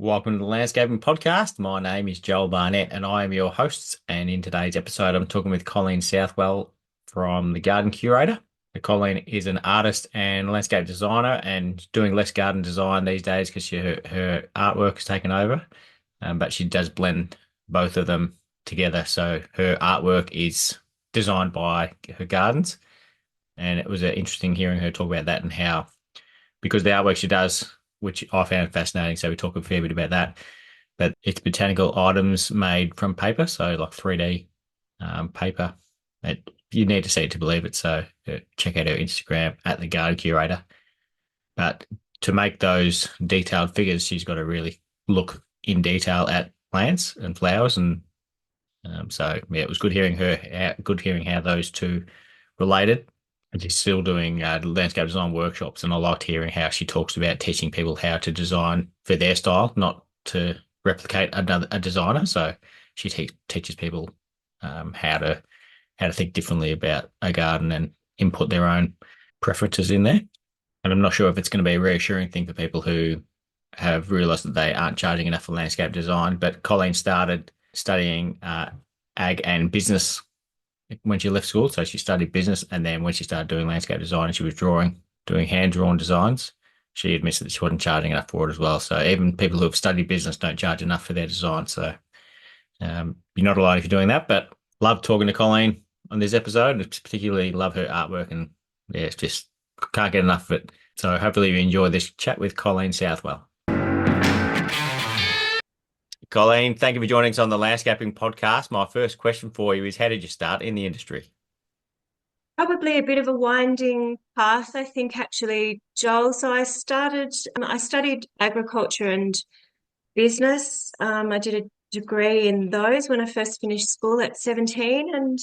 Welcome to the Landscaping Podcast. My name is Joel Barnett and I am your host. And in today's episode, I'm talking with Colleen Southwell from the Garden Curator. Colleen is an artist and landscape designer and doing less garden design these days because her artwork has taken over. But she does blend both of them together. So her artwork is designed by her gardens. And it was interesting hearing her talk about that and how, because the artwork she does, which I found fascinating. So we talk a fair bit about that. But it's botanical items made from paper, so like 3D paper. You need to see it to believe it. So check out her Instagram at the Garden Curator. But to make those detailed figures, she's got to really look in detail at plants and flowers, and so yeah, it was good hearing how those two related. And she's still doing landscape design workshops, and I liked hearing how she talks about teaching people how to design for their style, not to replicate a designer. So she teaches people how to think differently about a garden and input their own preferences in there. And I'm not sure if it's going to be a reassuring thing for people who have realised that they aren't charging enough for landscape design. But Colleen started studying ag and business when she left school. So she studied business, and then when she started doing landscape design, she was doing hand drawn designs. She admits that she wasn't charging enough for it as well. So even people who have studied business don't charge enough for their design. So you're not alone if you're doing that. But love talking to Colleen on this episode, and particularly love her artwork. And yeah, it's just can't get enough of it. So hopefully you enjoy this chat with Colleen Southwell. Colleen, thank you for joining us on the Landscaping Podcast. My first question for you is, how did you start in the industry? Probably a bit of a winding path, I think, actually, Joel. So I studied agriculture and business. I did a degree in those when I first finished school at 17. And,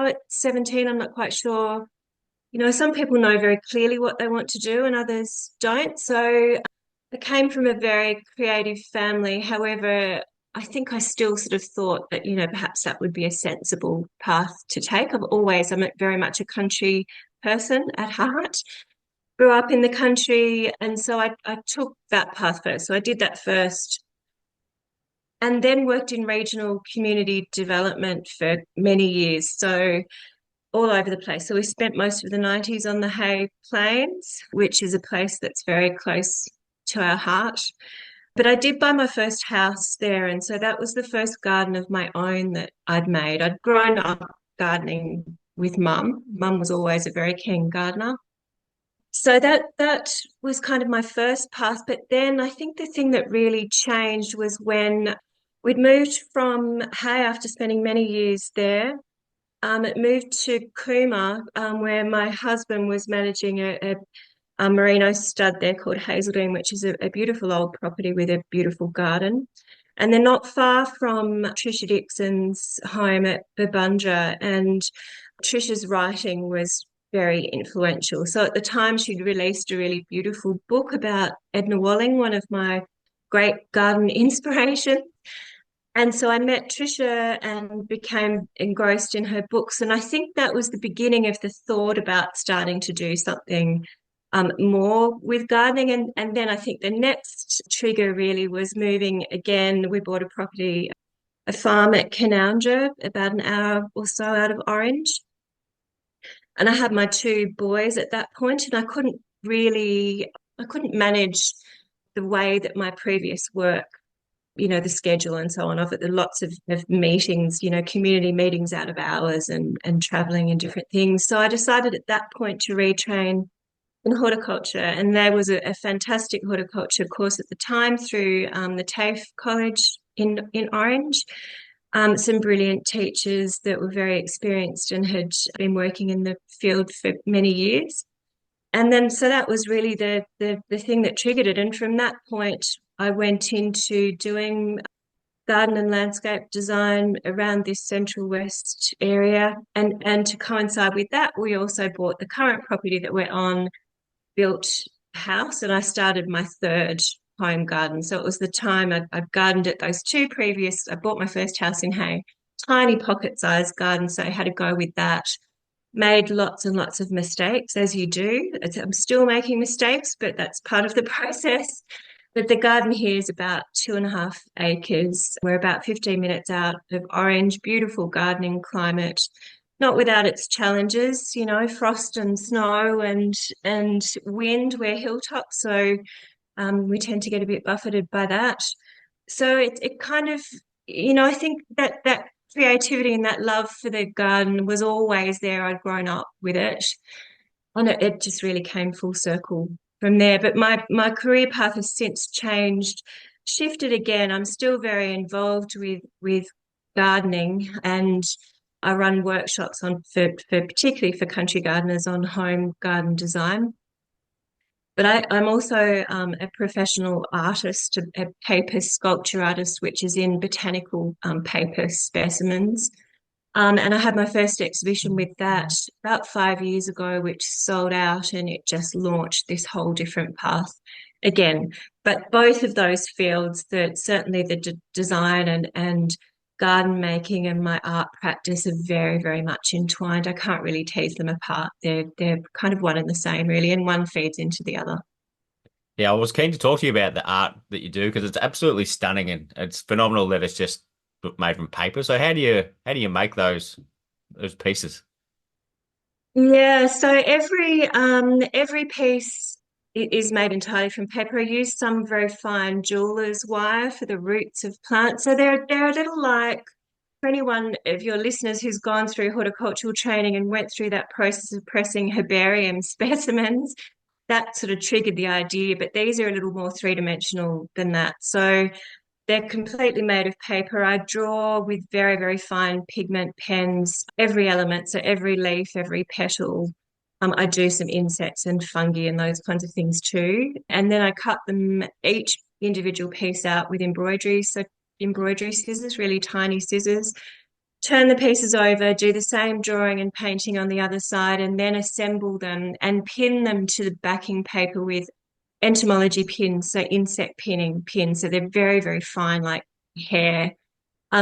at 17, I'm not quite sure. Some people know very clearly what they want to do and others don't. So I came from a very creative family. However, I think I still sort of thought that, perhaps that would be a sensible path to take. I'm very much a country person at heart. Grew up in the country, and so I took that path first. So I did that first, and then worked in regional community development for many years. So all over the place. So we spent most of the 90s on the Hay Plains, which is a place that's very close to our heart. But I did buy my first house there. And so that was the first garden of my own that I'd made. I'd grown up gardening with mum. Mum was always a very keen gardener. So that was kind of my first path. But then I think the thing that really changed was when we'd moved from Hay after spending many years there. It moved to Cooma, where my husband was managing a merino stud there called Hazeldean, which is a beautiful old property with a beautiful garden. And they're not far from Trisha Dixon's home at Babunja. And Trisha's writing was very influential. So at the time, she'd released a really beautiful book about Edna Walling, one of my great garden inspirations. And so I met Trisha and became engrossed in her books. And I think that was the beginning of the thought about starting to do something more with gardening. And then I think the next trigger really was moving again. We bought a farm at Canowindra, about an hour or so out of Orange. And I had my two boys at that point, and I couldn't manage the way that my previous work, the schedule and so on of it. There are lots of meetings, community meetings out of hours and traveling and different things. So I decided at that point to retrain in horticulture. And there was a fantastic horticulture course at the time through the TAFE College in Orange. Some brilliant teachers that were very experienced and had been working in the field for many years. And then, so that was really the thing that triggered it. And from that point, I went into doing garden and landscape design around this Central West area. And to coincide with that, we also bought the current property that we're on, built a house, and I started my third home garden. So it was the time I'd gardened at those two previous. I bought my first house in Hay, tiny pocket-sized garden, so I had to go with that. Made lots and lots of mistakes, as you do. I'm still making mistakes, but that's part of the process. But the garden here is about 2.5 acres. We're about 15 minutes out of Orange, beautiful gardening climate, not without its challenges, frost and snow and wind. We're hilltop, so we tend to get a bit buffeted by that. So it kind of, I think that creativity and that love for the garden was always there. I'd grown up with it, and it just really came full circle from there. But my career path has since changed, shifted again. I'm still very involved with gardening, and I run workshops for particularly for country gardeners on home garden design. But I'm also a professional artist, a paper sculpture artist, which is in botanical paper specimens. And I had my first exhibition with that about 5 years ago, which sold out, and it just launched this whole different path again. But both of those fields, that certainly the design and garden making and my art practice are very, very much entwined. I can't really tease them apart. They're kind of one and the same, really, and one feeds into the other. Yeah, I was keen to talk to you about the art that you do because it's absolutely stunning and it's phenomenal that it's just made from paper. So how do you make those pieces? Yeah, so every piece is made entirely from paper. I use some very fine jeweler's wire for the roots of plants. So they're a little like for anyone of your listeners who's gone through horticultural training and went through that process of pressing herbarium specimens, that sort of triggered the idea. But these are a little more three-dimensional than that. So they're completely made of paper. I draw with very, very fine pigment pens, every element, so every leaf, every petal. I do some insects and fungi and those kinds of things too. And then I cut them each individual piece out with embroidery. So embroidery scissors, really tiny scissors. Turn the pieces over, do the same drawing and painting on the other side, and then assemble them and pin them to the backing paper with entomology pins, so insect pinning pins. So they're very, very fine, like hair.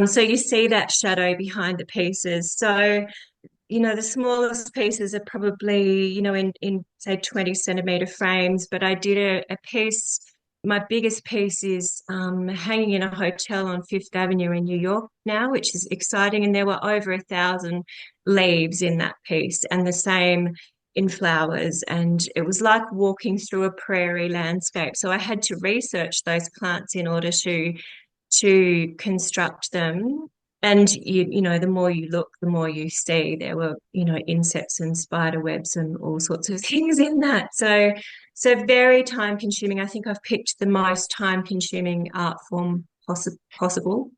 So you see that shadow behind the pieces. So, the smallest pieces are probably, in say 20 centimeter frames, but I did a piece. My biggest piece is hanging in a hotel on Fifth Avenue in New York now, which is exciting. And there were over 1,000 leaves in that piece, and the same in flowers. And it was like walking through a prairie landscape. So I had to research those plants in order to construct them. And the more you look, the more you see. There were, insects and spider webs and all sorts of things in that. So very time consuming. I think I've picked the most time consuming art form possible.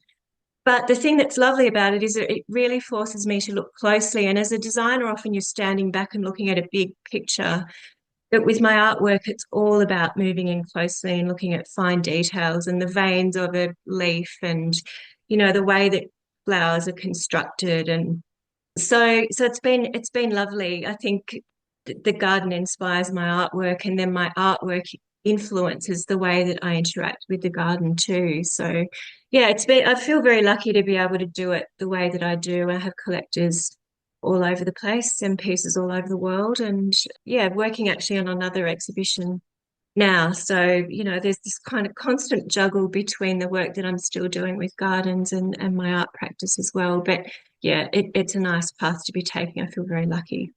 But the thing that's lovely about it is that it really forces me to look closely. And as a designer, often you're standing back and looking at a big picture. But with my artwork, it's all about moving in closely and looking at fine details and the veins of a leaf and, the way that flowers are constructed. And so it's been lovely. I think the garden inspires my artwork, and then my artwork influences the way that I interact with the garden too. So yeah, I feel very lucky to be able to do it the way that I do. I have collectors all over the place and pieces all over the world. And yeah, working actually on another exhibition now. So, there's this kind of constant juggle between the work that I'm still doing with gardens and my art practice as well. But yeah, it's a nice path to be taking. I feel very lucky.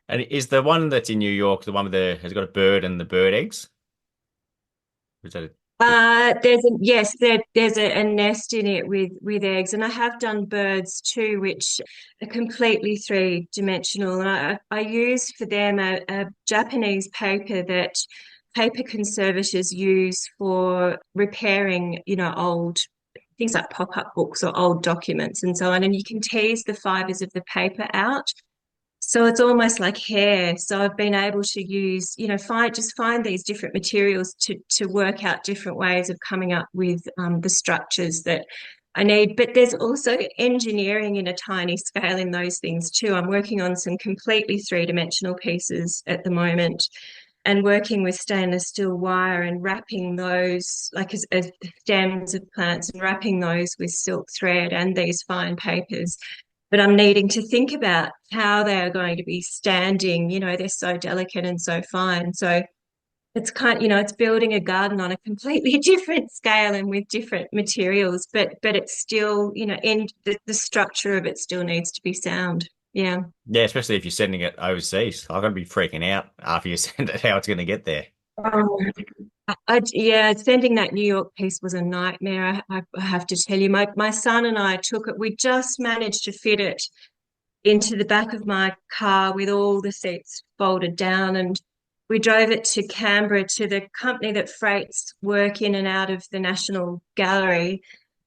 And is the one that's in New York the one with the has got a bird and the bird eggs? Or is that a, There's a nest in it with eggs, and I have done birds too, which are completely three-dimensional. And I use for them a Japanese paper that paper conservators use for repairing, old things like pop-up books or old documents and so on. And you can tease the fibers of the paper out. So it's almost like hair. So I've been able to use, find these different materials to work out different ways of coming up with the structures that I need. But there's also engineering in a tiny scale in those things too. I'm working on some completely three-dimensional pieces at the moment, and working with stainless steel wire and wrapping those like as stems of plants and wrapping those with silk thread and these fine papers. But I'm needing to think about how they are going to be standing. They're so delicate and so fine. So it's it's building a garden on a completely different scale and with different materials, but it's still, in the structure of it still needs to be sound. Yeah. Yeah, especially if you're sending it overseas. I'm gonna be freaking out after you send it how it's gonna get there. Oh, yeah, sending that New York piece was a nightmare. I have to tell you, my son and I took it. We just managed to fit it into the back of my car with all the seats folded down, and we drove it to Canberra to the company that freights work in and out of the National Gallery,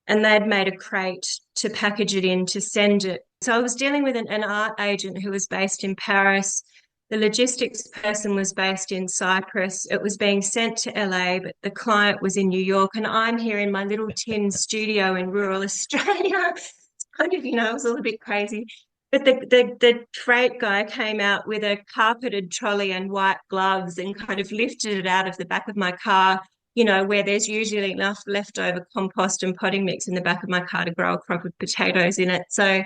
and they'd made a crate to package it in to send it. So I was dealing with an art agent who was based in Paris. The logistics person was based in Cyprus. It was being sent to LA, but the client was in New York. And I'm here in my little tin studio in rural Australia. It's kind of, it was all a bit crazy. But the freight guy came out with a carpeted trolley and white gloves and kind of lifted it out of the back of my car, where there's usually enough leftover compost and potting mix in the back of my car to grow a crop of potatoes in it. So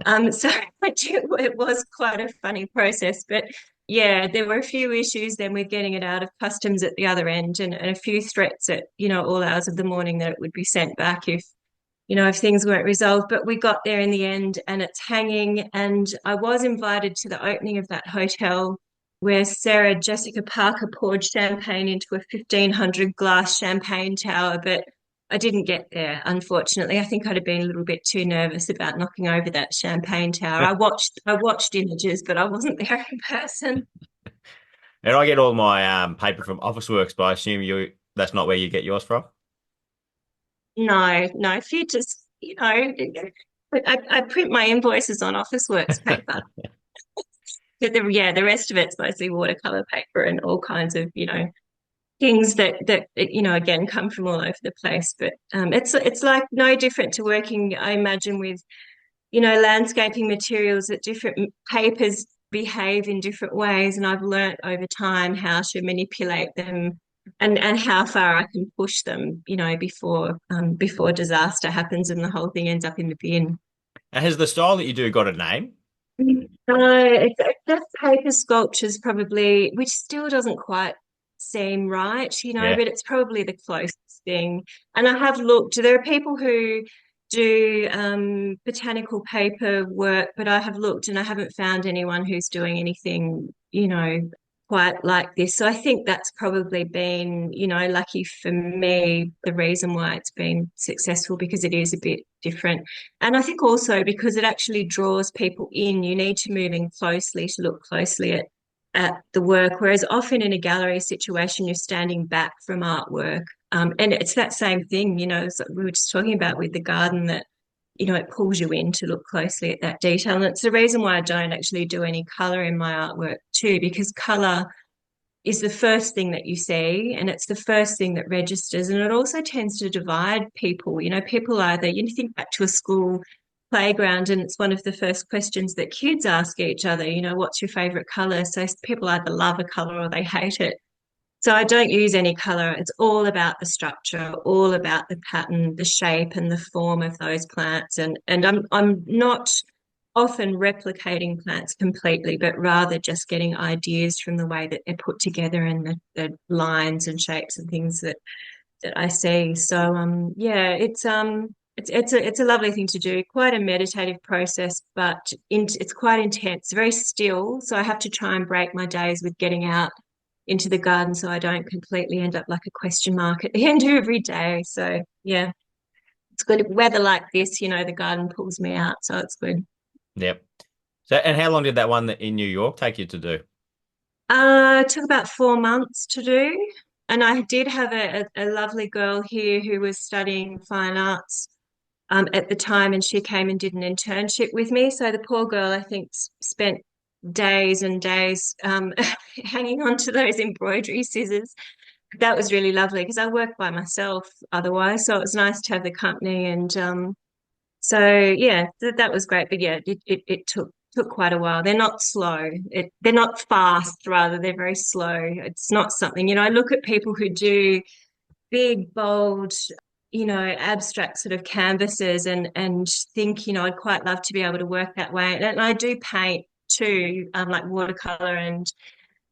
it was quite a funny process. But yeah, there were a few issues then with getting it out of customs at the other end, and a few threats at, all hours of the morning that it would be sent back if things weren't resolved. But we got there in the end and it's hanging. And I was invited to the opening of that hotel where Sarah Jessica Parker poured champagne into a 1500 glass champagne tower, but I didn't get there, unfortunately. I think I'd have been a little bit too nervous about knocking over that champagne tower. I watched images, but I wasn't there in person. And I get all my paper from Officeworks, but I assume that's not where you get yours from. No, no, if you just, I print my invoices on Officeworks paper. But the rest of it's mostly watercolor paper and all kinds of, things that again come from all over the place. But it's like no different to working, I imagine, with landscaping materials that different papers behave in different ways, and I've learnt over time how to manipulate them and how far I can push them, before disaster happens and the whole thing ends up in the bin. And has the style that you do got a name? No, that paper sculpture's probably, which still doesn't quite seem right, Yeah. but it's probably the closest thing. And I have looked, there are people who do botanical paper work, but I have looked and I haven't found anyone who's doing anything, quite like this. So I think that's probably been, lucky for me, the reason why it's been successful, because it is a bit different. And I think also because it actually draws people in, you need to move in closely to look closely at the work. Whereas often in a gallery situation, you're standing back from artwork. And it's that same thing, as we were just talking about with the garden, that, it pulls you in to look closely at that detail. And it's the reason why I don't actually do any color in my artwork too, because color is the first thing that you see and it's the first thing that registers. And it also tends to divide people. People either, think back to a school playground and it's one of the first questions that kids ask each other, what's your favorite color? So people either love a color or they hate it. So I don't use any color. It's all about the structure, all about the pattern, the shape and the form of those plants. And I'm not often replicating plants completely, but rather just getting ideas from the way that they're put together and the lines and shapes and things that I see. So yeah, it's a lovely thing to do. Quite a meditative process, but it's quite intense, very still. So I have to try and break my days with getting out into the garden so I don't completely end up like a question mark at the end of every day. So yeah, it's good. Weather like this, the garden pulls me out, so it's good. Yep. So, and how long did that one in New York take you to do? It took about 4 months to do. And I did have a lovely girl here who was studying fine arts at the time, and she came and did an internship with me. So the poor girl, I think, spent days and days hanging on to those embroidery scissors. That was really lovely because I work by myself otherwise. So it was nice to have the company. And so yeah, that was great. But yeah, it took quite a while. They're not slow. They're not fast, rather, they're very slow. It's not something, I look at people who do big, bold, abstract sort of canvases and think, I'd quite love to be able to work that way. And I do paint too, like watercolor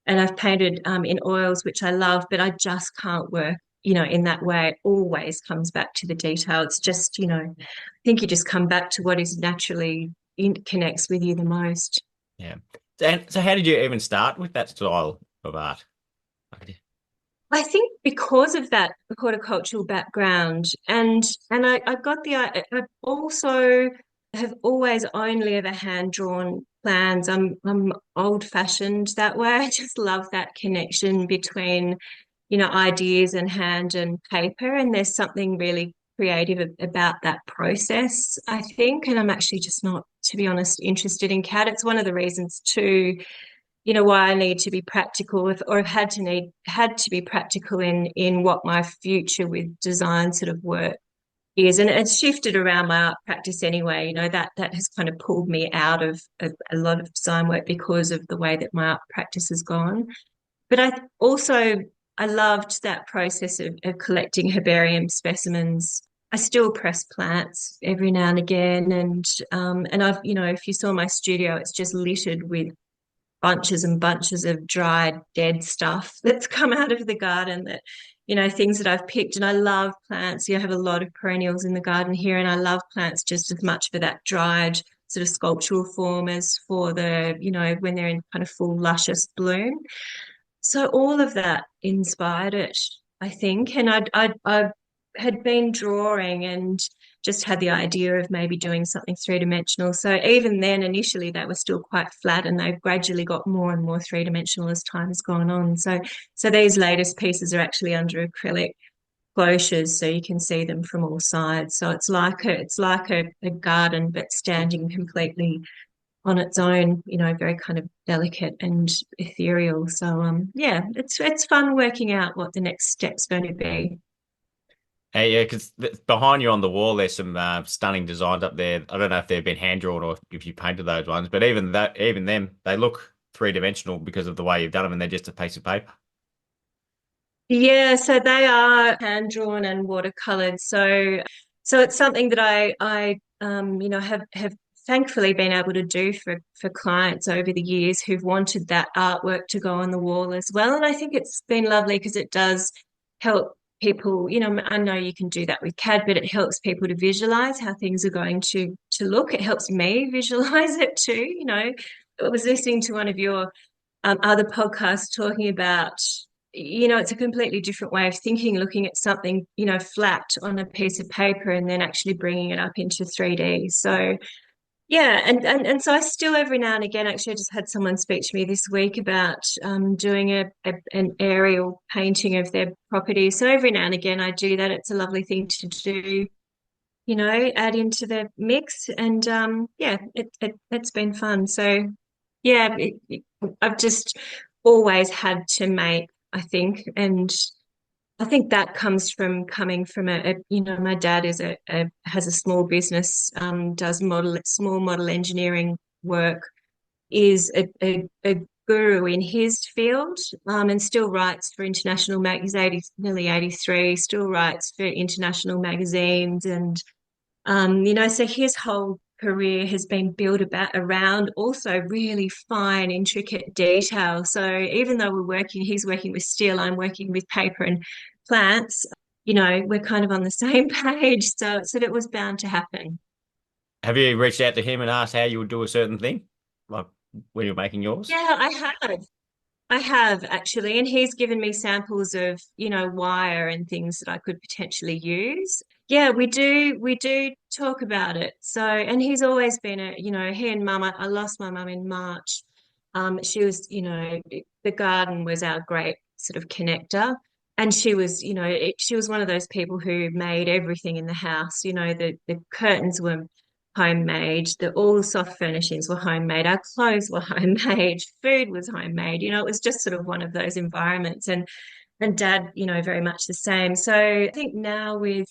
and I've painted in oils, which I love, but I just can't work, in that way. It always comes back to the detail. It's just, I think you just come back to what is naturally connects with you the most. Yeah. And so how did you even start with that style of art? Okay. I think because of that horticultural background, and I got I also have always only ever hand drawn plans. I'm old fashioned that way. I just love that connection between, ideas and hand and paper, and there's something really creative about that process, I think. And I'm actually just not, to be honest, interested in CAD. It's one of the reasons too, why I need to be practical, or have had to be practical in what my future with design sort of work is. And it's shifted around my art practice anyway. That has kind of pulled me out of a lot of design work because of the way that my art practice has gone. But I loved that process of collecting herbarium specimens. I still press plants every now and again, and I've, if you saw my studio, it's just littered with bunches and bunches of dried dead stuff that's come out of the garden, that, things that I've picked. And I love plants. I have a lot of perennials in the garden here, and I love plants just as much for that dried sort of sculptural form as for the, when they're in kind of full luscious bloom. So all of that inspired it, I think. And I had been drawing and just had the idea of maybe doing something three-dimensional. So even then, initially, they were still quite flat, and they've gradually got more and more three-dimensional as time has gone on. So these latest pieces are actually under acrylic cloches, so you can see them from all sides. So it's like a garden, but standing completely on its own, very kind of delicate and ethereal. So yeah, it's fun working out what the next step's going to be. Hey, yeah, because behind you on the wall, there's some stunning designs up there. I don't know if they've been hand drawn or if you painted those ones, but even them, they look three-dimensional because of the way you've done them, and they're just a piece of paper. Yeah, so they are hand drawn and watercolored. So it's something that I have thankfully been able to do for clients over the years who've wanted that artwork to go on the wall as well. And I think it's been lovely because it does help people. I know you can do that with CAD, but it helps people to visualize how things are going to look. It helps me visualize it too. I was listening to one of your other podcasts talking about, it's a completely different way of thinking, looking at something, flat on a piece of paper and then actually bringing it up into 3D. So, yeah. And so I still every now and again, actually, I just had someone speak to me this week about doing an aerial painting of their property. So every now and again, I do that. It's a lovely thing to do, add into the mix. And yeah, it's been fun. So, yeah, I've just always had to make, I think, and I think that comes from coming from my dad has a small business, does small model engineering work, is a guru in his field, and still writes for international mag. He's 80, nearly 83, still writes for international magazines, and so his whole career has been built around also really fine, intricate detail. So even though he's working with steel, I'm working with paper and plants, we're kind of on the same page. So it was bound to happen. Have you reached out to him and asked how you would do a certain thing, like when you're making yours? Yeah, I have. I have actually, and he's given me samples of, wire and things that I could potentially use. Yeah, we do talk about it. So, and he's always been he and mum, I lost my mum in March. She was, the garden was our great sort of connector. And she was, she was one of those people who made everything in the house. The curtains were homemade. All the soft furnishings were homemade. Our clothes were homemade. Food was homemade. It was just sort of one of those environments. And dad, very much the same. So I think now with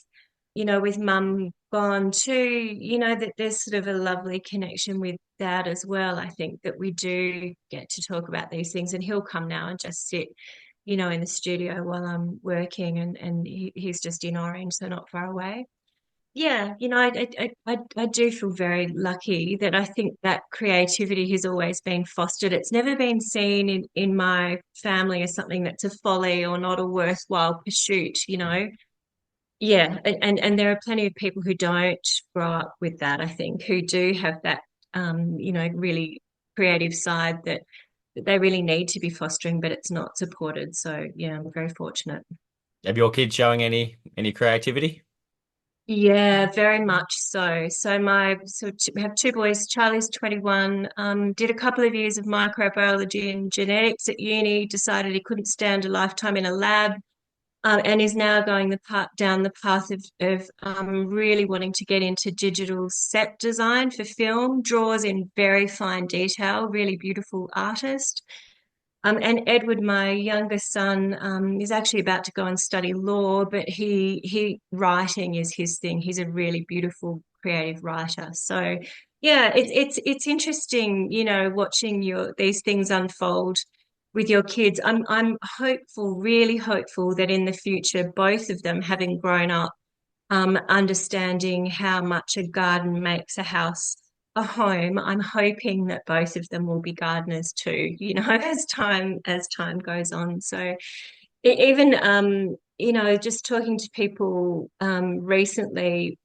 mum gone too, that there's sort of a lovely connection with dad as well. I think that we do get to talk about these things, and he'll come now and just sit, in the studio while I'm working, and he's just in Orange, so not far away. yeah, I do feel very lucky that I think that creativity has always been fostered. It's never been seen in my family as something that's a folly or not a worthwhile pursuit. Yeah, and there are plenty of people who don't grow up with that, I think, who do have that really creative side that they really need to be fostering, but it's not supported. So yeah, I'm very fortunate. Have your kids showing any creativity? Yeah, very much so. We have two boys. Charlie's 21, did a couple of years of microbiology and genetics at uni, decided he couldn't stand a lifetime in a lab, and is now going down the path of really wanting to get into digital set design for film, draws in very fine detail, really beautiful artist. And Edward, my youngest son, is actually about to go and study law, but he writing is his thing. He's a really beautiful, creative writer. So yeah, it's interesting, watching these things unfold with your kids. I'm hopeful, really hopeful that in the future, both of them, having grown up, understanding how much a garden makes a house a home. I'm hoping that both of them will be gardeners too, as time goes on. So even just talking to people recently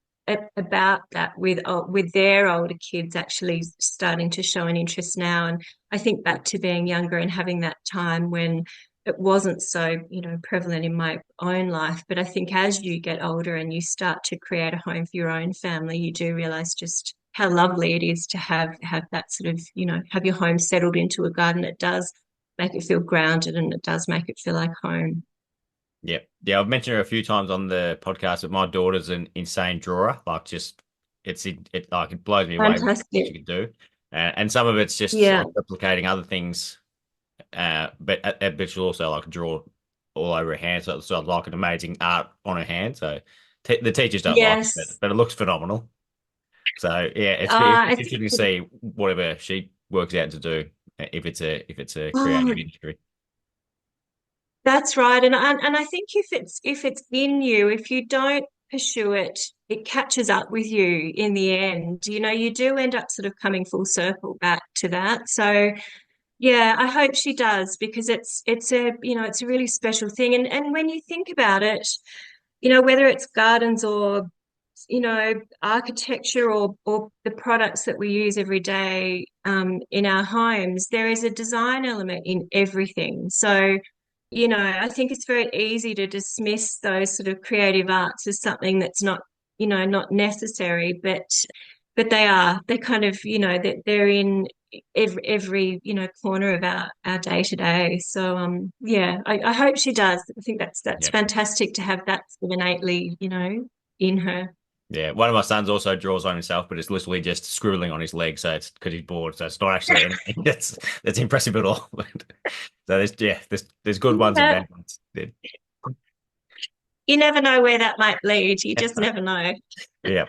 about that with their older kids actually starting to show an interest now. And I think back to being younger and having that time when it wasn't so, prevalent in my own life. But I think as you get older and you start to create a home for your own family, you do realize just how lovely it is to have that sort of, have your home settled into a garden. It does make it feel grounded and it does make it feel like home. Yeah, yeah. I've mentioned her a few times on the podcast, but my daughter's an insane drawer. Like, just it like it blows me away what she Fantastic. can do, and some of it's just Yeah. like replicating other things. But she'll also like draw all over her hand, so it's like an amazing art on her hand. So t the teachers don't like it, but Yes. but it looks phenomenal. So yeah, it's It's interesting to see whatever she works out to do if it's a oh, creative industry. that's right. And I think if it's in you, if you don't pursue it, it catches up with you in the end. You do end up sort of coming full circle back to that. So yeah, I hope she does because it's a really special thing. And when you think about it, whether it's gardens or architecture or the products that we use every day in our homes, there is a design element in everything. So, I think it's very easy to dismiss those sort of creative arts as something that's not necessary, but they are. They're kind of, they're in every corner of our day to day. So yeah, I hope she does. I think that's Yeah. fantastic to have that sort of innately, in her. Yeah, one of my sons also draws on himself, but it's literally just scribbling on his leg, so it's because he's bored. So it's not actually anything that's impressive at all. So there's good ones and Yeah, bad ones. Yeah. you never know where that might lead. You just never know. Yeah.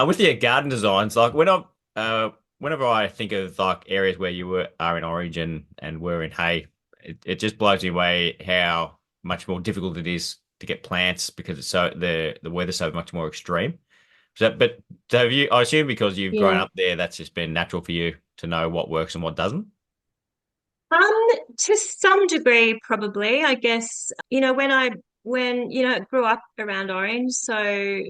With your garden designs, like whenever I think of like areas where are in orange and were in hay, it just blows me away how much more difficult it is to get plants because the weather's so much more extreme. So have you? I assume because you've grown Yeah. up there, that's just been natural for you to know what works and what doesn't. Um, to some degree, probably. I guess, when grew up around Orange, so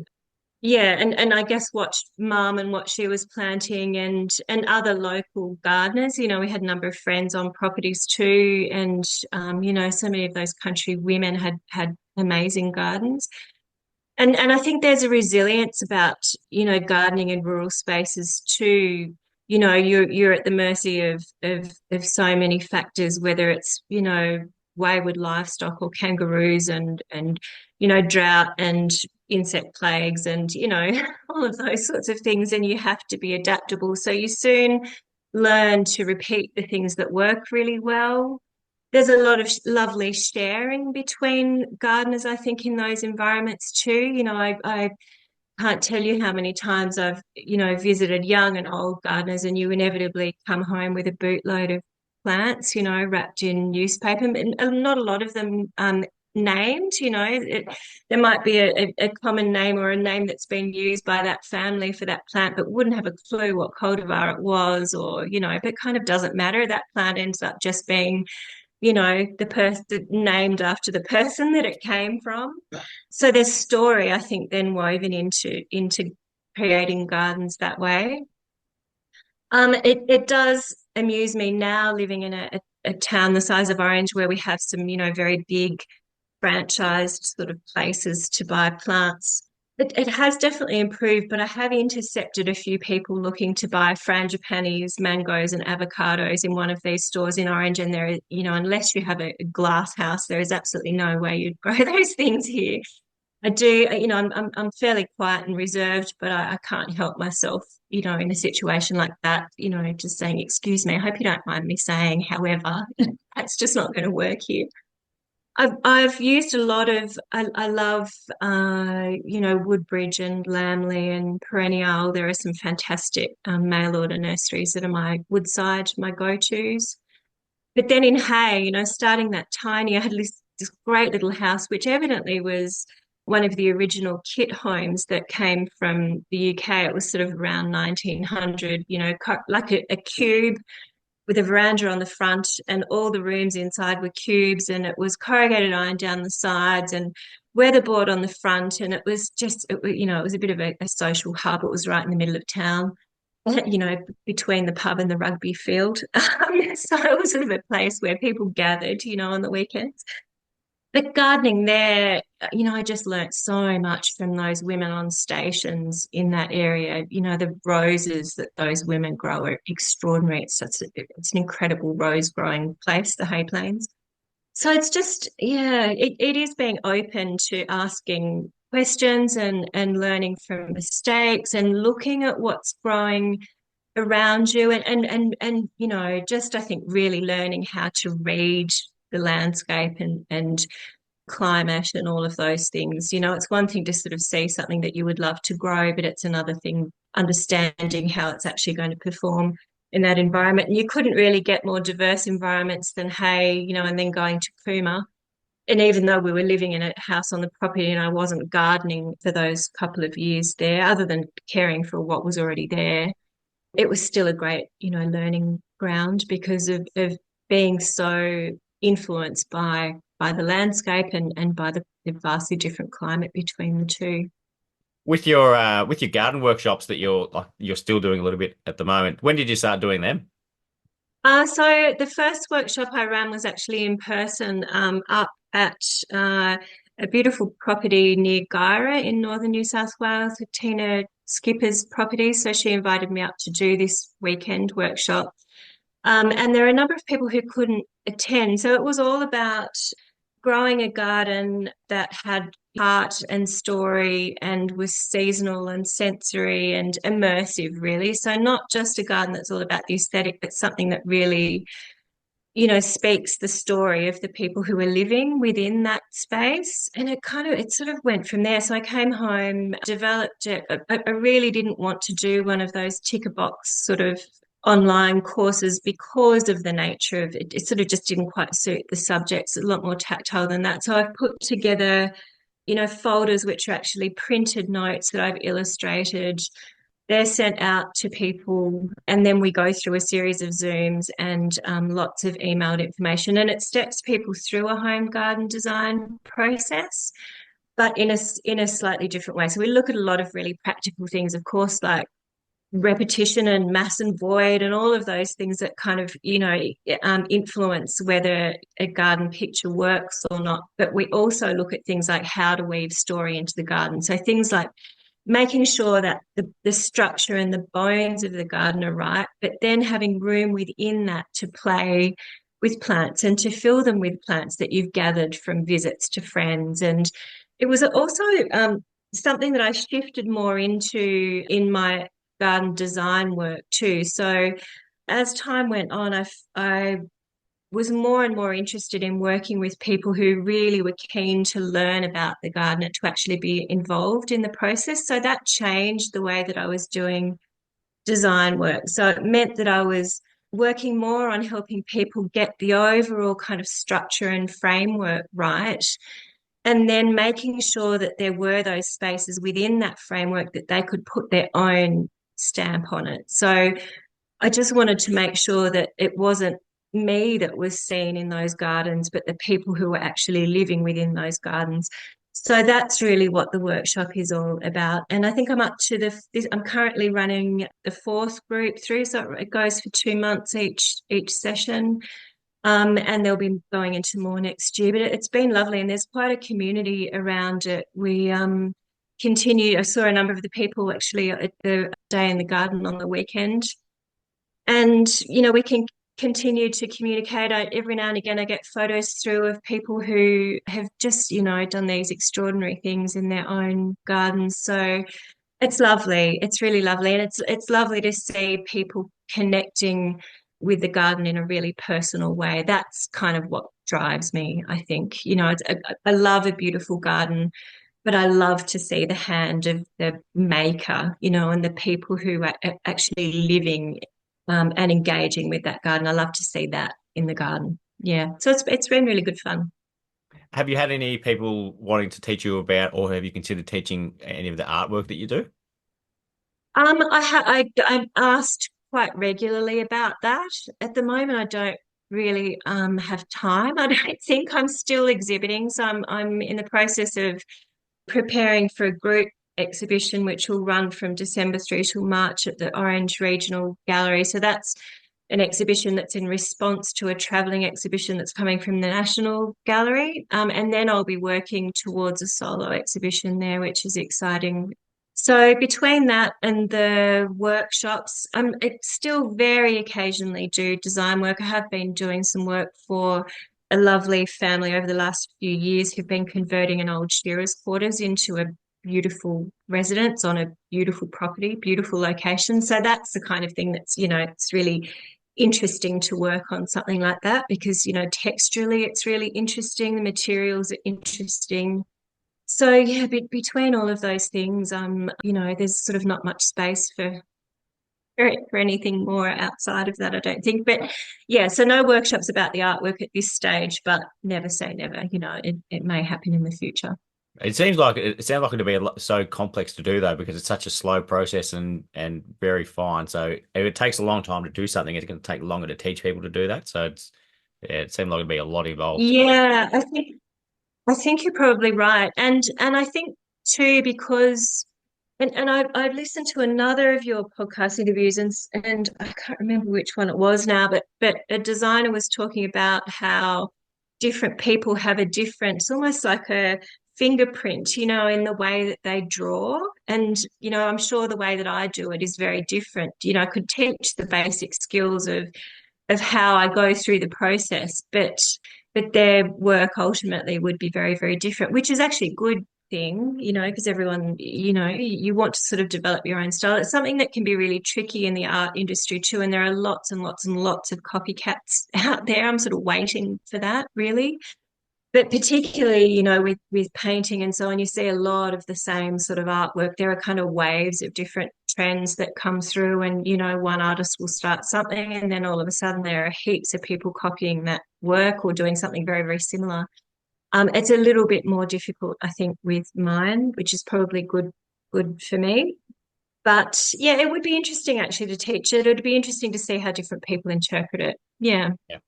yeah, and I guess watched mum and what she was planting and other local gardeners. We had a number of friends on properties too, and so many of those country women had amazing gardens. And I think there's a resilience about, gardening in rural spaces too. You're at the mercy of so many factors, whether it's, wayward livestock or kangaroos and drought and insect plagues and, all of those sorts of things. And you have to be adaptable. So you soon learn to repeat the things that work really well. There's a lot of lovely sharing between gardeners, I think, in those environments too. I can't tell you how many times I've, visited young and old gardeners, and you inevitably come home with a bootload of plants, wrapped in newspaper. And not a lot of them named. There might be a common name or a name that's been used by that family for that plant, but wouldn't have a clue what cultivar it was, or, but kind of doesn't matter. That plant ends up just being, the person named after the person that it came from. So there's story, I think, then woven into creating gardens that way. It does amuse me now living in a town the size of Orange where we have some, very big franchised sort of places to buy plants. It has definitely improved, but I have intercepted a few people looking to buy frangipanis, mangoes, and avocados in one of these stores in Orange. And there, unless you have a glass house, there is absolutely no way you'd grow those things here. I do, I'm fairly quiet and reserved, but I can't help myself, in a situation like that, just saying, excuse me, I hope you don't mind me saying, however, that's just not going to work here. I've used a lot of I love Woodbridge and Lamley and Perennial. There are some fantastic mail order nurseries that are my Woodside, my go-tos. But then in Hay, starting that tiny, I had this great little house, which evidently was one of the original kit homes that came from the UK. It was sort of around 1900, like a cube with a veranda on the front, and all the rooms inside were cubes, and it was corrugated iron down the sides and weatherboard on the front. And it was just, it was a bit of a social hub. It was right in the middle of town, between the pub and the rugby field. So it was sort of a place where people gathered, on the weekends. But gardening there, I just learnt so much from those women on stations in that area. The roses that those women grow are extraordinary. It's an incredible rose growing place, the Hay Plains. So it's just, yeah, it is being open to asking questions and learning from mistakes and looking at what's growing around you and just I think really learning how to read the landscape and climate and all of those things. It's one thing to sort of see something that you would love to grow, but it's another thing understanding how it's actually going to perform in that environment. And you couldn't really get more diverse environments than Hay, and then going to Cooma. And even though we were living in a house on the property and I wasn't gardening for those couple of years there, other than caring for what was already there, it was still a great, learning ground because of being so influenced by the landscape and by the vastly different climate between the two. With your garden workshops that you're still doing a little bit at the moment, when did you start doing them? So the first workshop I ran was actually in person, up at a beautiful property near Gyra in northern New South Wales, with Tina Skipper's property. So she invited me up to do this weekend workshop. And there are a number of people who couldn't attend. So it was all about growing a garden that had heart and story and was seasonal and sensory and immersive, really. So not just a garden that's all about the aesthetic, but something that really, speaks the story of the people who are living within that space. And it sort of went from there. So I came home, developed it. I really didn't want to do one of those ticker box sort of online courses because of the nature of it. It sort of just didn't quite suit the subjects, a lot more tactile than that. So I've put together, folders which are actually printed notes that I've illustrated. They're sent out to people, and then we go through a series of Zooms and lots of emailed information. And it steps people through a home garden design process, but in a slightly different way. So we look at a lot of really practical things, of course, like repetition and mass and void and all of those things that kind of, influence whether a garden picture works or not. But we also look at things like how to weave story into the garden. So things like making sure that the structure and the bones of the garden are right, but then having room within that to play with plants and to fill them with plants that you've gathered from visits to friends. And it was also something that I shifted more into in my garden design work too. So as time went on, I was more and more interested in working with people who really were keen to learn about the garden and to actually be involved in the process. So that changed the way that I was doing design work. So it meant that I was working more on helping people get the overall kind of structure and framework right, and then making sure that there were those spaces within that framework that they could put their own stamp on it. So I just wanted to make sure that it wasn't me that was seen in those gardens, but the people who were actually living within those gardens. So that's really what the workshop is all about. And I think I'm up to I'm currently running the fourth group through, so it goes for 2 months each session. And they'll be going into more next year. But it's been lovely, and there's quite a community around it. We continue. I saw a number of the people actually at the day in the garden on the weekend, and we can continue to communicate. Every now and again, I get photos through of people who have just done these extraordinary things in their own gardens. So it's lovely. It's really lovely, and it's lovely to see people connecting with the garden in a really personal way. That's kind of what drives me, I think. I love a beautiful garden, but I love to see the hand of the maker, and the people who are actually living and engaging with that garden. I love to see that in the garden. Yeah. So it's been really good fun. Have you had any people wanting to teach you about, or have you considered teaching any of the artwork that you do? I'm asked quite regularly about that. At the moment, I don't really have time. I don't think I'm still exhibiting, so I'm in the process of preparing for a group exhibition which will run from December through till March at the Orange Regional Gallery. So that's an exhibition that's in response to a travelling exhibition that's coming from the National Gallery. And then I'll be working towards a solo exhibition there, which is exciting. So between that and the workshops, I still very occasionally do design work. I have been doing some work for a lovely family over the last few years who've been converting an old shearer's quarters into a beautiful residence on a beautiful property, beautiful location. So that's the kind of thing that's, it's really interesting to work on something like that because, texturally it's really interesting. The materials are interesting. So yeah, between all of those things, there's sort of not much space for anything more outside of that, I don't think. But yeah, so no workshops about the artwork at this stage, but never say never. It may happen in the future. It sounds like it'd be so complex to do though, because it's such a slow process and very fine. So if it takes a long time to do something, it's going to take longer to teach people to do that. So yeah, it seemed like it'd be a lot involved. Yeah, I think you're probably right. And I think too, because and I listened to another of your podcast interviews and I can't remember which one it was now, but a designer was talking about how different people have a different, it's almost like a fingerprint, in the way that they draw. And, I'm sure the way that I do it is very different. I could teach the basic skills of how I go through the process, but their work ultimately would be very, very different, which is actually a good thing, because everyone, you want to sort of develop your own style. It's something that can be really tricky in the art industry too, and there are lots and lots and lots of copycats out there. I'm sort of waiting for that, really. But particularly, with painting and so on, you see a lot of the same sort of artwork. There are kind of waves of different trends that come through, and one artist will start something, and then all of a sudden there are heaps of people copying that work or doing something very, very similar. It's a little bit more difficult, I think, with mine, which is probably good for me. But yeah, it would be interesting actually to teach it. It'd be interesting to see how different people interpret it. Yeah. Yeah.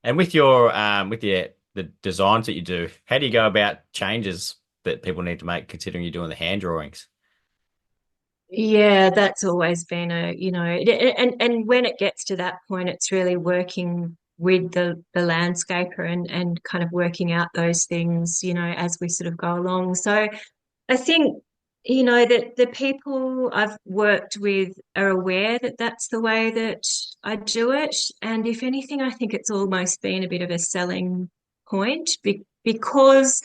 And with the designs that you do, how do you go about changes that people need to make considering you're doing the hand drawings? Yeah, that's always been and when it gets to that point, it's really working with the landscaper and kind of working out those things, as we sort of go along. So I think, that the people I've worked with are aware that that's the way that I do it. And if anything, I think it's almost been a bit of a selling point because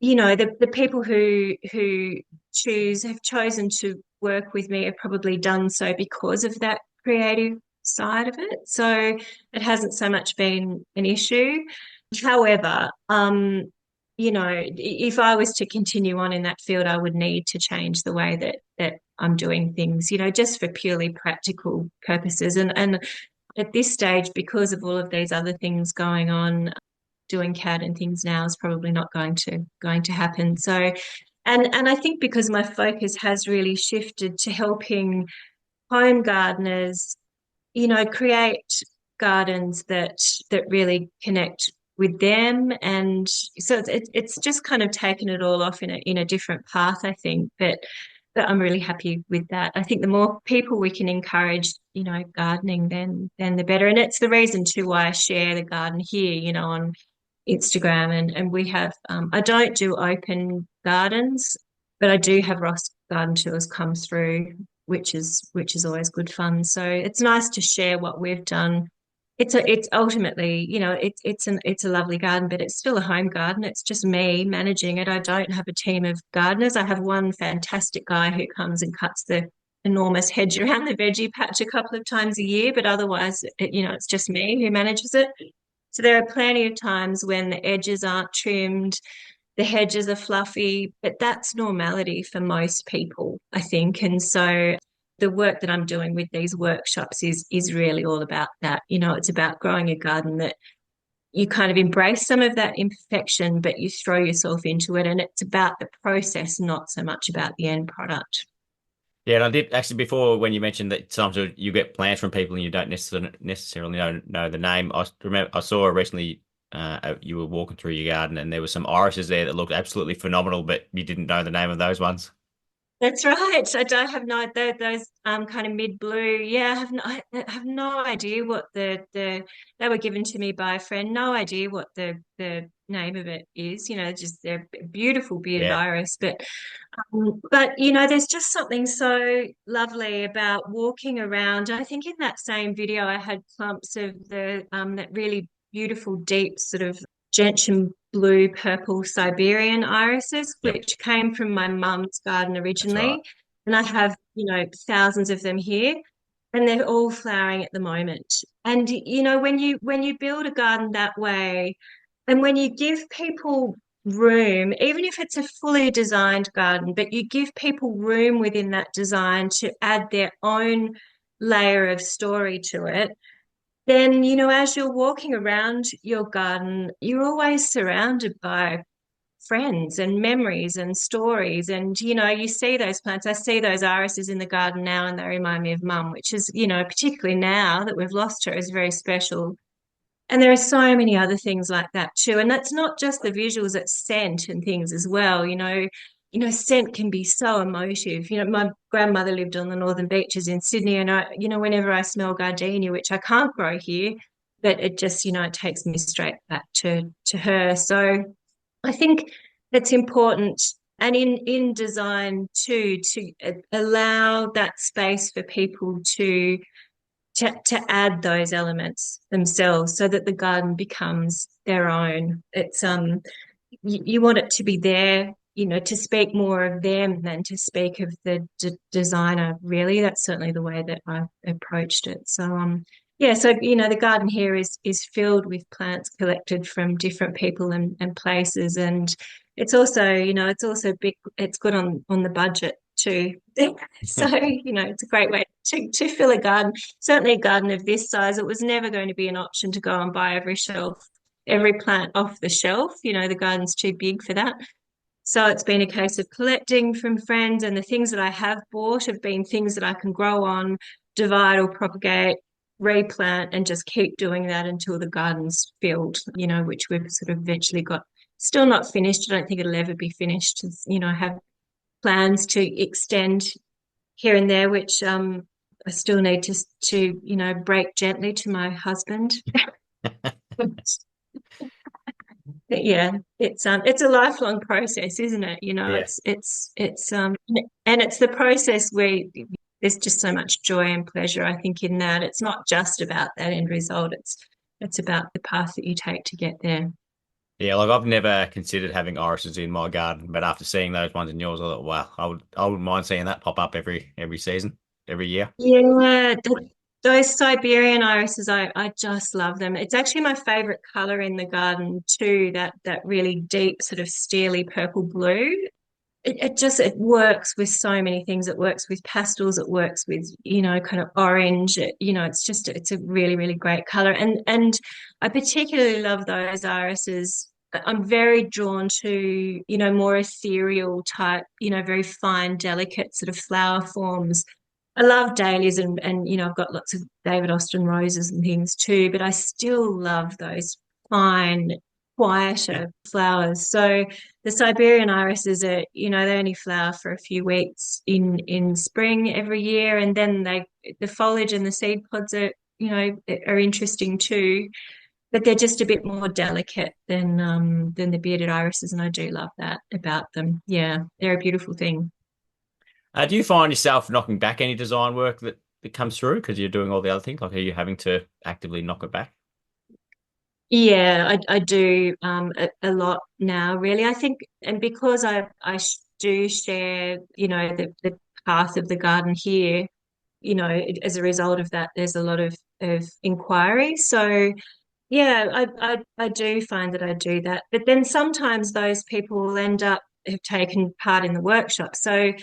the people who have chosen to work with me have probably done so because of that creative side of it. So it hasn't so much been an issue. However, if I was to continue on in that field, I would need to change the way that I'm doing things, just for purely practical purposes. And at this stage, because of all of these other things going on, doing CAD and things now is probably not going to happen. So, and I think because my focus has really shifted to helping home gardeners, create gardens that really connect with them, and so it's just kind of taken it all off in a different path, I think. But I'm really happy with that. I think the more people we can encourage, gardening, then the better. And it's the reason too why I share the garden here, on Instagram, and we have I don't do open gardens, but I do have Ross garden tours come through, which is always good fun. So it's nice to share what we've done. It's ultimately, it's a lovely garden, but it's still a home garden. It's just me managing it. I don't have a team of gardeners. I have one fantastic guy who comes and cuts the enormous hedge around the veggie patch a couple of times a year, but otherwise, it's just me who manages it. So there are plenty of times when the edges aren't trimmed, the hedges are fluffy, but that's normality for most people, I think. And so the work that I'm doing with these workshops is really all about that. It's about growing a garden that you kind of embrace some of that imperfection, but you throw yourself into it. And it's about the process, not so much about the end product. Yeah, and I did actually before when you mentioned that sometimes you get plants from people and you don't necessarily know the name. I remember I saw recently you were walking through your garden and there were some irises there that looked absolutely phenomenal, but you didn't know the name of those ones. That's right. I don't have no those kind of mid blue. Yeah, I have no idea what the they were given to me by a friend. No idea what the name of it is. Just they're beautiful bearded Yeah, iris. But there's just something so lovely about walking around. I think in that same video, I had clumps of the that really beautiful, deep sort of gentian blue, purple Siberian irises, yep, which came from my mum's garden that's right. originally, and I have thousands of them here, and they're all flowering at the moment. And when you build a garden that way, and when you give people room, even if it's a fully designed garden, but you give people room within that design to add their own layer of story to it, then, as you're walking around your garden, you're always surrounded by friends and memories and stories. And, you see those plants. I see those irises in the garden now, and they remind me of mum, which is, particularly now that we've lost her, is very special. And there are so many other things like that too. And that's not just the visuals, it's scent and things as well. Scent can be so emotive. My grandmother lived on the northern beaches in Sydney, and whenever I smell gardenia, which I can't grow here, but it just, it takes me straight back to her. So I think it's important, and in design too, to allow that space for people to add those elements themselves so that the garden becomes their own. It's you want it to be there, to speak more of them than to speak of the designer, really. That's certainly the way that I've approached it. So yeah, so the garden here is filled with plants collected from different people and places, and it's also big, it's good on the budget too. So, it's a great way to fill a garden. Certainly a garden of this size, it was never going to be an option to go and buy every plant off the shelf. The garden's too big for that. So it's been a case of collecting from friends, and the things that I have bought have been things that I can grow on, divide or propagate, replant, and just keep doing that until the garden's filled, which we've sort of eventually got. Still not finished. I don't think it'll ever be finished. I have plans to extend here and there, which I still need to break gently to my husband. But yeah, it's a lifelong process, isn't it? Yeah. It's and it's the process where there's just so much joy and pleasure, I think, in that. It's not just about that end result. It's about the path that you take to get there. Yeah, like I've never considered having irises in my garden, but after seeing those ones in yours, I thought, wow, I wouldn't mind seeing that pop up every season, every year. Yeah, those Siberian irises, I just love them. It's actually my favorite color in the garden too, that really deep sort of steely purple blue. it works with so many things. It works with pastels. It works with, kind of orange. It's a really, really great color. And I particularly love those irises. I'm very drawn to, more ethereal type, very fine, delicate sort of flower forms. I love dahlias and I've got lots of David Austin roses and things too, but I still love those fine, quieter flowers. So the Siberian irises they only flower for a few weeks in spring every year, and then the foliage and the seed pods are interesting too, but they're just a bit more delicate than the bearded irises, and I do love that about them. Yeah, they're a beautiful thing. Do you find yourself knocking back any design work that comes through because you're doing all the other things? Like, are you having to actively knock it back? Yeah, I do a lot now, really. I think, and because do share, the path of the garden here, as a result of that, there's a lot of inquiry. So yeah, I do find that I do that. But then sometimes those people will end up have taken part in the workshop. So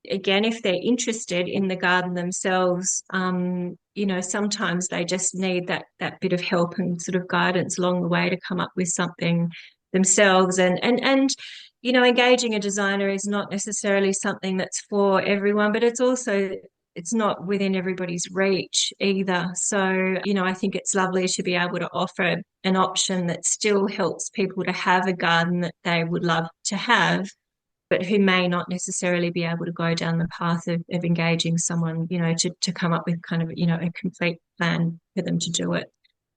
again, if they're interested in the garden themselves, sometimes they just need that bit of help and sort of guidance along the way to come up with something themselves. And engaging a designer is not necessarily something that's for everyone, but it's not within everybody's reach either. So, I think it's lovely to be able to offer an option that still helps people to have a garden that they would love to have, but who may not necessarily be able to go down the path of engaging someone, to come up with kind of, a complete plan for them to do it.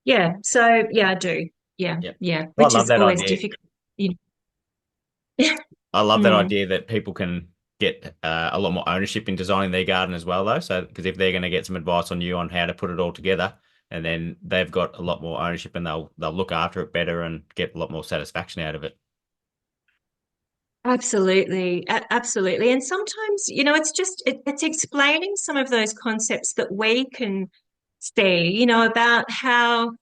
Yeah. So yeah, I do. Yeah. Yep. Yeah. Well, I Which love is that always idea. difficult. You know. I love that Mm. idea that people can get a lot more ownership in designing their garden as well, though. So, because if they're going to get some advice on you on how to put it all together, and then they've got a lot more ownership and they'll look after it better and get a lot more satisfaction out of it. Absolutely. Absolutely. And sometimes, it's explaining some of those concepts that we can see, about how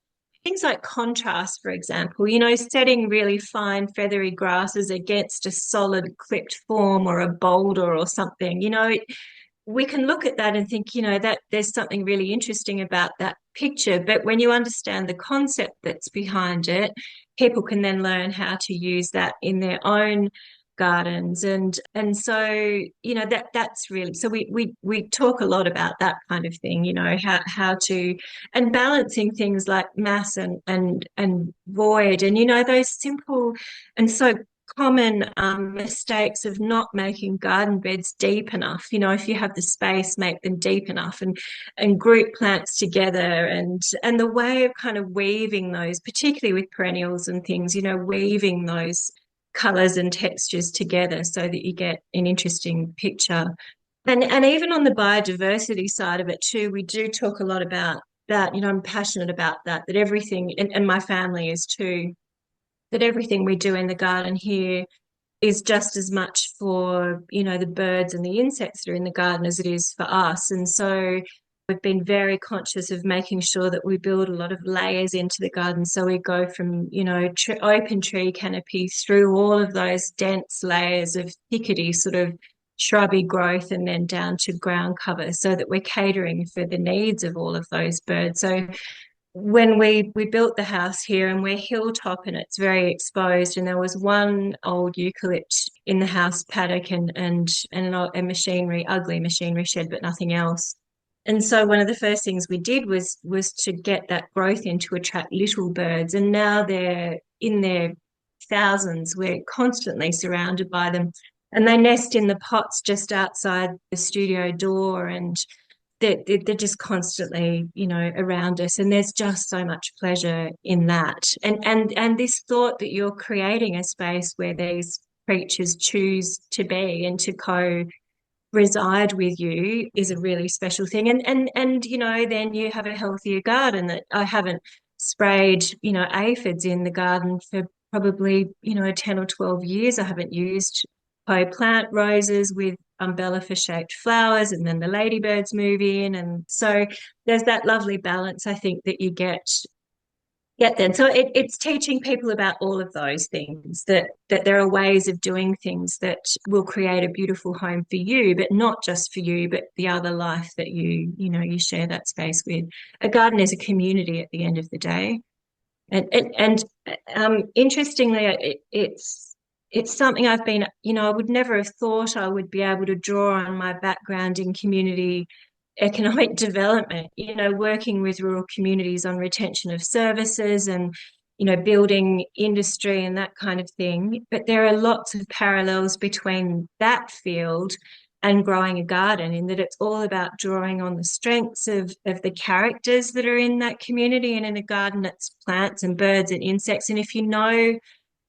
things like contrast, for example, setting really fine feathery grasses against a solid clipped form or a boulder or something, we can look at that and think, that there's something really interesting about that picture. But when you understand the concept that's behind it, people can then learn how to use that in their own gardens. And so, that's really, so we talk a lot about that kind of thing, how to, and balancing things like mass and void, and those simple and so common mistakes of not making garden beds deep enough. If you have the space, make them deep enough, and group plants together, and the way of kind of weaving those, particularly with perennials and things, weaving those colors and textures together so that you get an interesting picture. And even on the biodiversity side of it too, we do talk a lot about that. I'm passionate about that everything, and my family is too, that everything we do in the garden here is just as much for, the birds and the insects that are in the garden as it is for us. And so we've been very conscious of making sure that we build a lot of layers into the garden. So we go from, open tree canopy through all of those dense layers of thickety sort of shrubby growth, and then down to ground cover, so that we're catering for the needs of all of those birds. So when we built the house here, and we're hilltop and it's very exposed, and there was one old eucalypt in the house paddock, and a machinery, ugly machinery shed, but nothing else. And so one of the first things we did was to get that growth in to attract little birds, and now they're in their thousands. We're constantly surrounded by them, and they nest in the pots just outside the studio door, and they're just constantly, around us, and there's just so much pleasure in that. And this thought that you're creating a space where these creatures choose to be and to reside with you is a really special thing. And then you have a healthier garden. That I haven't sprayed, aphids in the garden for probably, 10 or 12 years. I haven't used plant roses with umbella shaped flowers, and then the ladybirds move in. And so there's that lovely balance, I think, that you get get then. So it's teaching people about all of those things, that there are ways of doing things that will create a beautiful home for you, but not just for you, but the other life that you share that space with. A garden is a community at the end of the day. And interestingly, it's something I've been, I would never have thought I would be able to draw on my background in community economic development, working with rural communities on retention of services and, building industry and that kind of thing. But there are lots of parallels between that field and growing a garden, in that it's all about drawing on the strengths of the characters that are in that community. And in a garden, it's plants and birds and insects. And if you know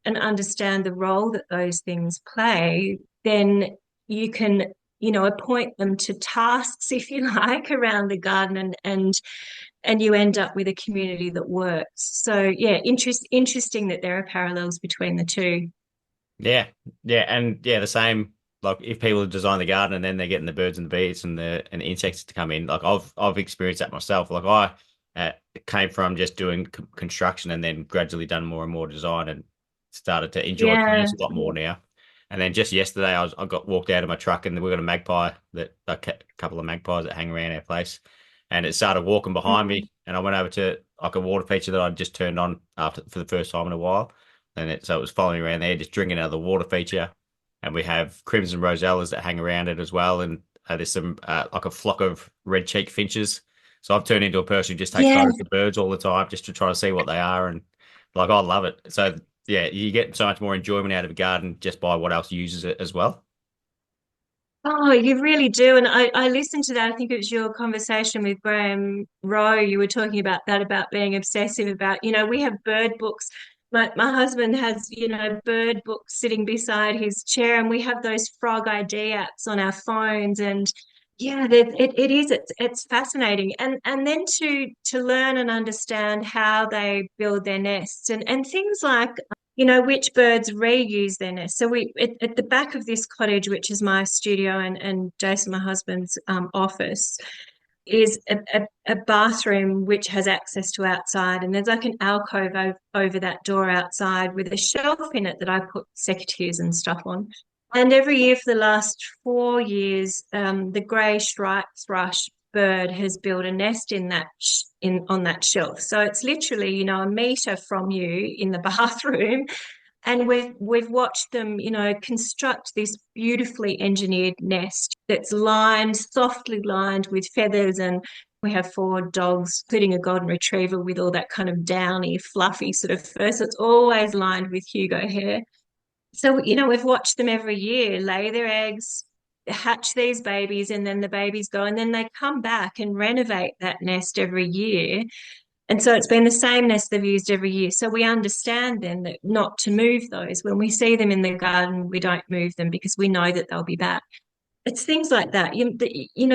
and understand the role that those things play, then you can, appoint them to tasks, if you like, around the garden, and you end up with a community that works. So yeah, interesting that there are parallels between the two. Yeah, yeah, and yeah, the same. Like if people design the garden and then they're getting the birds and the bees and the insects to come in, like I've experienced that myself. Like I came from just doing construction and then gradually done more and more design and started to enjoy Yeah. plants a lot more now. And then just yesterday, I got walked out of my truck and we got a magpie that a couple of magpies that hang around our place, and it started walking behind Mm. me, and I went over to like a water feature that I just turned on after for the first time in a while, and so it was following around there, just drinking out of the water feature. And we have crimson rosellas that hang around it as well, and there's some like a flock of red cheek finches. So I've turned into a person who just takes Yeah. photos of birds all the time, just to try to see what they are, and like I love it. So yeah, you get so much more enjoyment out of a garden just by what else uses it as well. Oh, you really do. And I listened to that. I think it was your conversation with Graham Rowe. You were talking about that, about being obsessive about, we have bird books. My husband has, bird books sitting beside his chair, and we have those frog ID apps on our phones. And yeah, it is. It's fascinating. And then to learn and understand how they build their nests, and things like, which birds reuse their nests. So at the back of this cottage, which is my studio and Jason, my husband's office, is a bathroom which has access to outside. And there's like an alcove over that door outside with a shelf in it that I put secateurs and stuff on. And every year for the last 4 years, the grey striped thrush bird has built a nest in on that shelf. So it's literally, a meter from you in the bathroom, and we've watched them, construct this beautifully engineered nest that's softly lined with feathers. And we have 4 dogs, including a golden retriever with all that kind of downy, fluffy sort of fur. So it's always lined with Hugo hair. So, we've watched them every year lay their eggs, hatch these babies, and then the babies go, and then they come back and renovate that nest every year. And so it's been the same nest they've used every year. So we understand then that not to move those. When we see them in the garden, we don't move them because we know that they'll be back. It's things like that,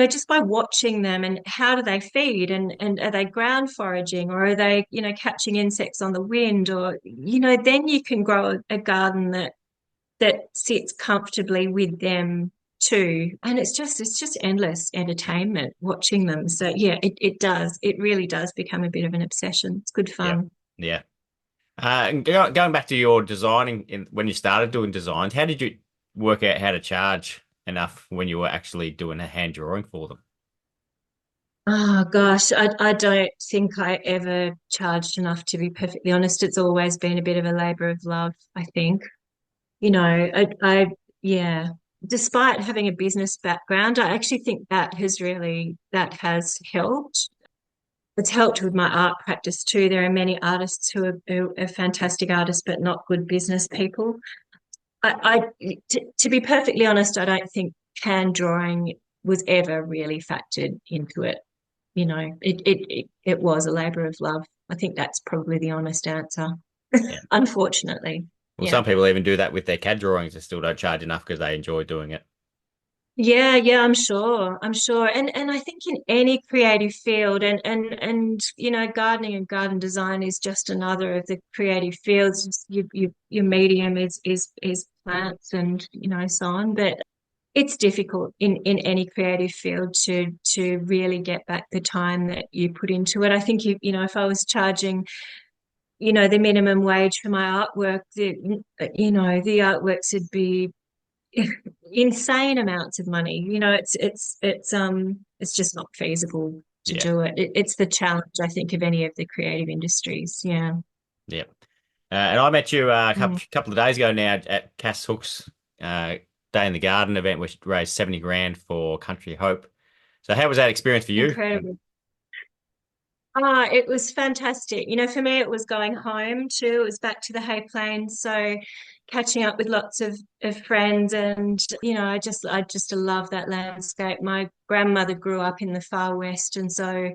just by watching them, and how do they feed, and are they ground foraging, or are they, catching insects on the wind, or, then you can grow a garden that sits comfortably with them too. And it's just endless entertainment watching them. So yeah, it really does become a bit of an obsession. It's good Yeah, fun. yeah. And going back to your designing when you started doing designs, how did you work out how to charge enough when you were actually doing a hand drawing for them? Oh gosh, I don't think I ever charged enough, to be perfectly honest. It's always been a bit of a labor of love, I think. Yeah, despite having a business background, I actually think that has helped. It's helped with my art practice too. There are many artists who are fantastic artists, but not good business people. To be perfectly honest, I don't think hand drawing was ever really factored into it. It was a labor of love. I think that's probably the honest answer. Yeah. Unfortunately. Well, Yeah. some people even do that with their CAD drawings and still don't charge enough because they enjoy doing it. Yeah, yeah, I'm sure. I'm sure. And I think in any creative field, and gardening and garden design is just another of the creative fields. Your medium is plants, and so on. But it's difficult in any creative field to really get back the time that you put into it. I think if I was charging the minimum wage for my artwork, the artworks would be insane amounts of money. It's just not feasible to Yeah. do it. It's the challenge, I think, of any of the creative industries. Yeah. Yeah. And I met you a Mm. couple of days ago now at Cass Hook's uh, Day in the Garden event, which raised 70 grand for Country Hope. So how was that experience for you? Incredible. It was fantastic. For me, it was going home too. It was back to the Hay Plains, so catching up with lots of friends, and I just love that landscape. My grandmother grew up in the far west, and so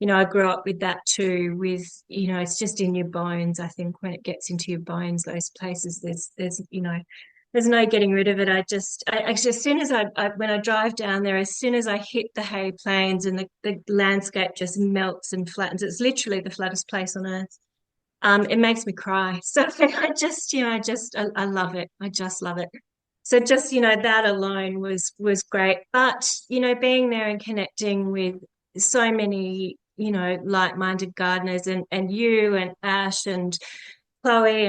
I grew up with that too. It's just in your bones. I think when it gets into your bones, those places, there's no getting rid of it. Actually, as soon as when I drive down there, as soon as I hit the Hay Plains and the landscape just melts and flattens, it's literally the flattest place on earth. It makes me cry. So I love it. I just love it. So just, that alone was great. But, being there and connecting with so many, like-minded gardeners and you and Ash and Chloe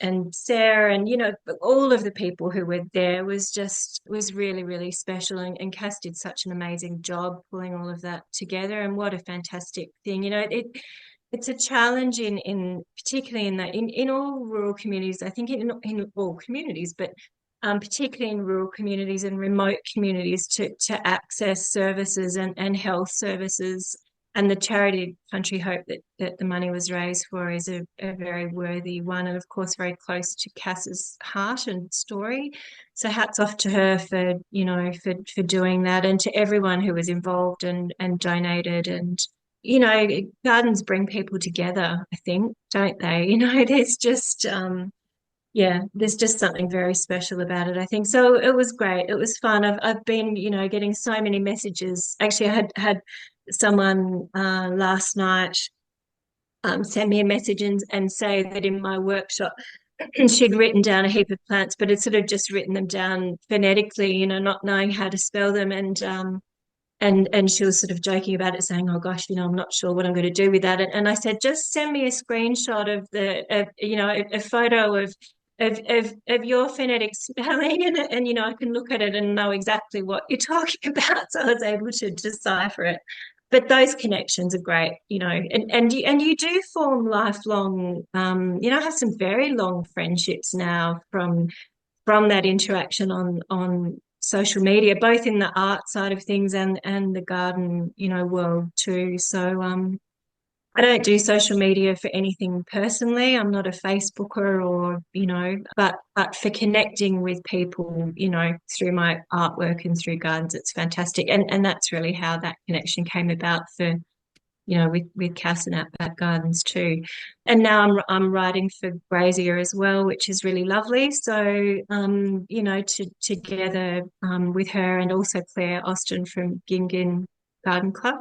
and Sarah and, all of the people who were there was really, really special. And Cass did such an amazing job pulling all of that together. And what a fantastic thing. It's a challenge in particularly in all rural communities. I think in all communities, but particularly in rural communities and remote communities to access services and health services. And the charity Country Hope that the money was raised for is a very worthy one, and of course very close to Cass's heart and story. So hats off to her for doing that, and to everyone who was involved and donated. And gardens bring people together, I think, don't they? There's just something very special about it, I think. So it was great. It was fun. I've been, getting so many messages. Actually, I had someone last night send me a message and say that in my workshop she'd written down a heap of plants, but had sort of just written them down phonetically, not knowing how to spell them. And she was sort of joking about it, saying, "Oh gosh, I'm not sure what I'm going to do with that." And I said, "Just send me a screenshot a photo of your phonetic spelling, and I can look at it and know exactly what you're talking about." So I was able to decipher it. But those connections are great, and you do form lifelong. I have some very long friendships now from that interaction on social media, both in the art side of things and the garden, world too. So I don't do social media for anything personally. I'm not a Facebooker or, but for connecting with people, through my artwork and through gardens, it's fantastic. And that's really how that connection came about for with Cass and Outback Gardens too. And now I'm writing for Grazier as well, which is really lovely. So together with her and also Claire Austin from Gingin Garden Club,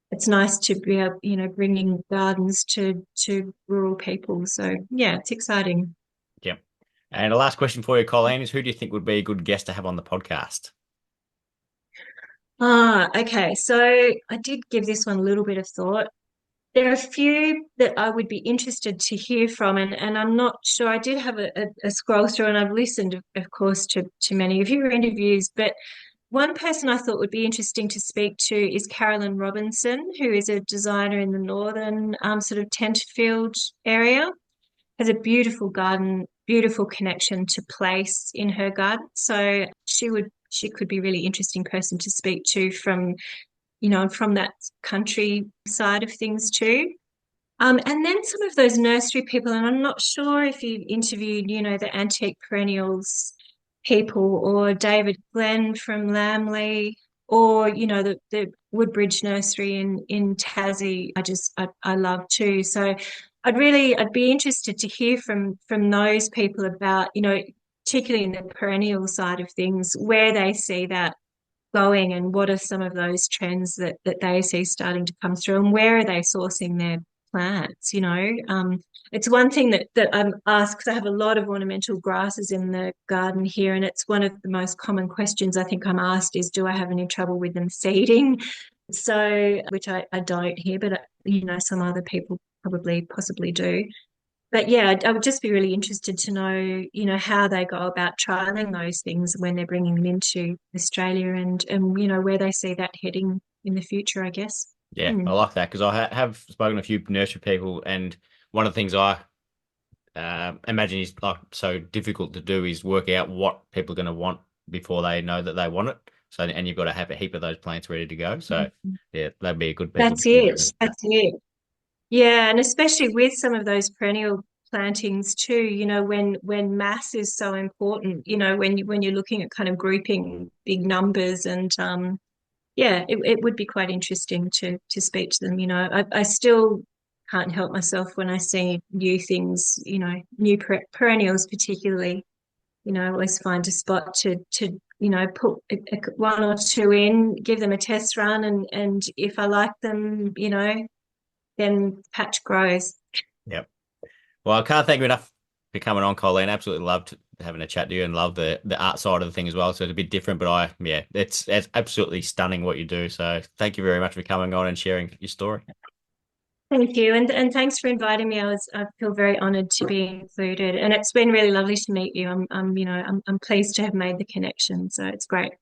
it's nice to be able, bringing gardens to rural people. So yeah, it's exciting. Yeah. And the last question for you, Colleen, is who do you think would be a good guest to have on the podcast? Okay. So I did give this one a little bit of thought. There are a few that I would be interested to hear from, and I'm not sure. I did have a scroll through, and I've listened, of course, to many of your interviews. But one person I thought would be interesting to speak to is Carolyn Robinson, who is a designer in the northern sort of Tenterfield area. Has a beautiful garden, beautiful connection to place in her garden. So she could be a really interesting person to speak to from that country side of things too. And then some of those nursery people, and I'm not sure if you've interviewed, the antique perennials people or David Glenn from Lamley or, the Woodbridge Nursery in Tassie. I love too. So I'd be interested to hear from those people about, particularly in the perennial side of things, where they see that going and what are some of those trends that they see starting to come through and where are they sourcing their plants. It's one thing that I'm asked because I have a lot of ornamental grasses in the garden here, and it's one of the most common questions I think I'm asked is, do I have any trouble with them seeding? So, which I don't here, but some other people probably possibly do. but yeah, I would just be really interested to know, how they go about trialing those things when they're bringing them into Australia and where they see that heading in the future, I guess. Yeah, I Mm. like that because I have spoken to a few nursery people, and one of the things I imagine is like so difficult to do is work out what people are going to want before they know that they want it. So, and you've got to have a heap of those plants ready to go. So, yeah, that'd be a good piece of That's it. business. That's it. Yeah, and especially with some of those perennial plantings too, when mass is so important, when you're looking at kind of grouping big numbers and yeah, it would be quite interesting to speak to them. I still can't help myself when I see new things, new perennials particularly. I always find a spot to put one or two in, give them a test run, and if I like them, then patch grows. Yep. Well, I can't thank you enough for coming on, Colleen. Absolutely loved having a chat to you and love the art side of the thing as well. So it's a bit different, but yeah, it's absolutely stunning what you do. So thank you very much for coming on and sharing your story. Thank you, and thanks for inviting me. I feel very honoured to be included, and it's been really lovely to meet you. I'm pleased to have made the connection. So it's great.